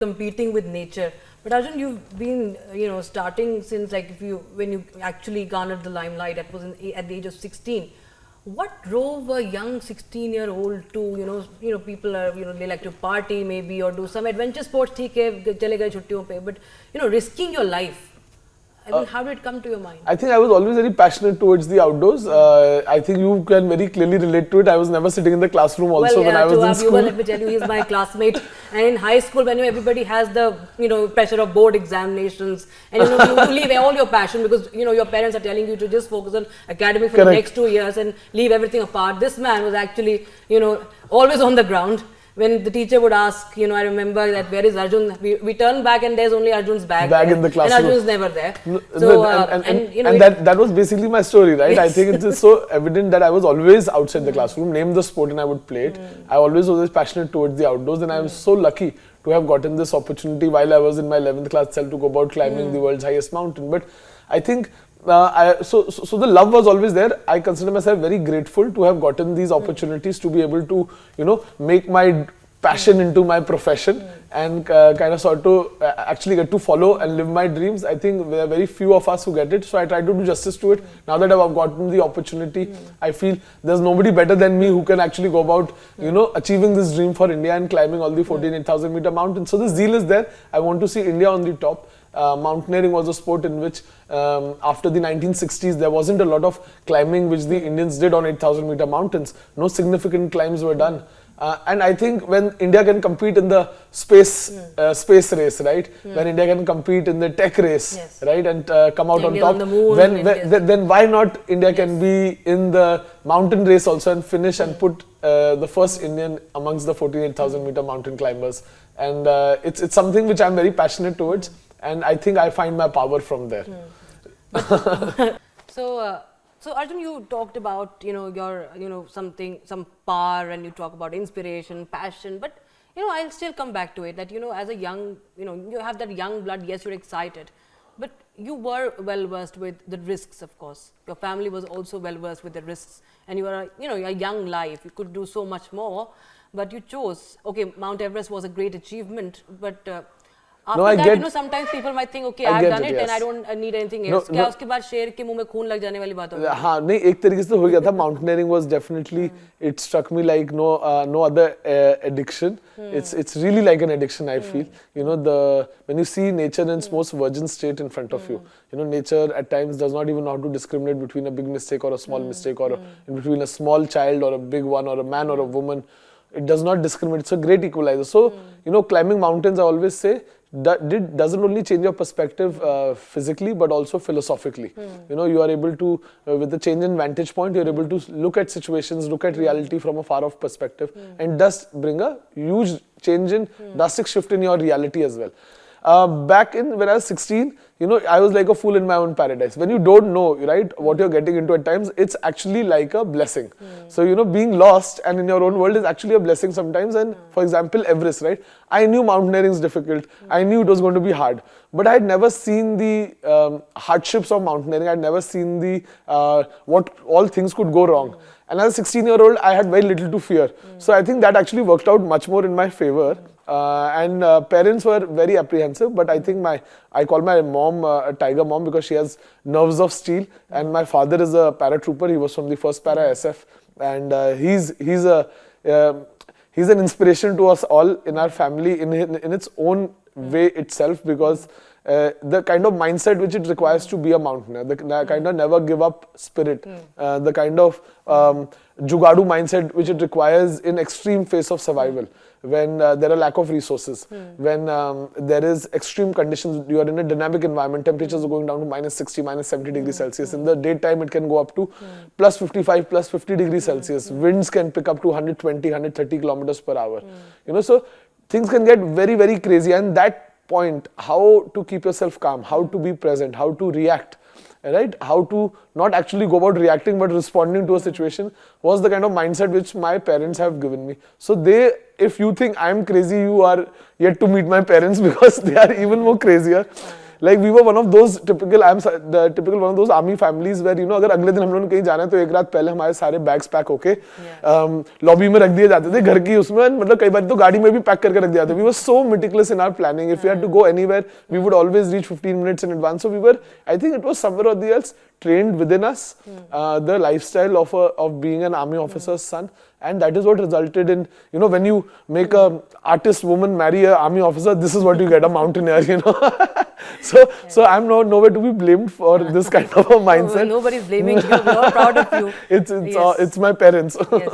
competing with nature. But Arjun, you've been, starting since like when you actually garnered the limelight, that was at the age of 16. What drove a young 16-year-old to, people are, they like to party maybe or do some adventure sports, theek hai, chale gaye chuttiyon pe, but, risking your life. I mean, how did it come to your mind? I think I was always very passionate towards the outdoors. I think you can very clearly relate to it. I was never sitting in the classroom also when I was in school. Let me tell you, he's my classmate. And in high school, when everybody has the pressure of board examinations, and you leave all your passion because your parents are telling you to just focus on academic for the next 2 years and leave everything apart. This man was actually always on the ground. When the teacher would ask, I remember that where is Arjun? We turn back and there's only Arjun's bag in the classroom. And Arjun's never there. So, and that was basically my story, right? Yes. I think it is so evident that I was always outside the classroom, name the sport and I would play it. I always was passionate towards the outdoors, and I was so lucky to have gotten this opportunity while I was in my 11th class itself to go about climbing the world's highest mountain. But I think so the love was always there. I consider myself very grateful to have gotten these opportunities to be able to, make my passion into my profession and kind of sort to actually get to follow and live my dreams. I think there are very few of us who get it, so I try to do justice to it. Now that I've gotten the opportunity, I feel there's nobody better than me who can actually go about, achieving this dream for India and climbing all the 8,000 meter mountains. So the zeal is there. I want to see India on the top. Mountaineering was a sport in which after the 1960s there wasn't a lot of climbing which the Indians did on 8,000 meter mountains. No significant climbs were done. And I think when India can compete in the space race, right? When India can compete in the tech race, right? And come out on top, then why not India can be in the mountain race also and finish and put the first Indian amongst the 8,000 meter mountain climbers. And it's something which I'm very passionate towards. And I think I find my power from there. So Arjun, you talked about your some power, and you talk about inspiration, passion. But I'll still come back to it that as a young you have that young blood. Yes, you're excited, but you were well versed with the risks. Of course, your family was also well versed with the risks, and you are a young life. You could do so much more, but you chose. Okay, Mount Everest was a great achievement, but after that, sometimes people might think, okay, I've done it and I don't need anything else. क्या उसके बाद शेर के मुंह में खून लग जाने वाली बात होगी? हाँ, नहीं एक तरीके से हो गया था. Mountaineering was definitely, it struck me like no other addiction. It's really like an addiction, I feel. When you see nature in its most virgin state in front of you, nature at times does not even know how to discriminate between a big mistake or a small mistake, or in between a small child or a big one, or a man or a woman. It does not discriminate. It's a great equalizer. So, climbing mountains, I always say, doesn't only change your perspective physically but also philosophically. You are able to, with the change in vantage point, you're able to look at situations, look at reality from a far off perspective, and does bring a huge change in drastic shift in your reality as well. Back when I was 16, I was like a fool in my own paradise. When you don't know, right, what you're getting into at times, it's actually like a blessing. So, being lost and in your own world is actually a blessing sometimes. And for example, Everest, right? I knew mountaineering is difficult. I knew it was going to be hard. But I had never seen the hardships of mountaineering. I had never seen the what all things could go wrong. And as a 16-year-old, I had very little to fear. So I think that actually worked out much more in my favor. And parents were very apprehensive, but I think I call my mom a tiger mom because she has nerves of steel, and my father is a paratrooper. He was from the 1st Para SF, and he's an inspiration to us all in our family in its own way itself, because the kind of mindset which it requires to be a mountaineer, the kind of never give up spirit, the kind of jugadu mindset which it requires in extreme phase of survival, when there are lack of resources, when there is extreme conditions, you are in a dynamic environment, temperatures are going down to -60, -70 degrees Celsius. In the daytime, it can go up to +55, +50 degrees Celsius. Winds can pick up to 120, 130 kilometers per hour. So things can get very, very crazy. And that point, how to keep yourself calm, how to be present, how to react, right? How to not actually go about reacting but responding to a situation was the kind of mindset which my parents have given me. So if you think I'm crazy, you are yet to meet my parents, because they are even more crazier. Like we were one of those typical, the typical one of those army families where, you know, अगर अगले दिन हम लोगों ने कहीं जाना है तो एक रात पहले हमारे सारे बैग्स पैक होके लॉबी में रख दिए जाते थे घर की उसमें, मतलब कई बार तो गाड़ी में भी पैक करके रख दिया था. We were so meticulous in our planning. If we had to go anywhere, we would always reach 15 minutes in advance. So we were, I think it was somewhere or the else trained within us, the lifestyle of being an army officer's son. And that is what resulted in, you know, when you make a artist woman marry a army officer, this is what you get, a mountaineer, you know. So I'm nowhere to be blamed for this kind of a mindset. Nobody's blaming you. We're all proud of you. It's my parents. Yes.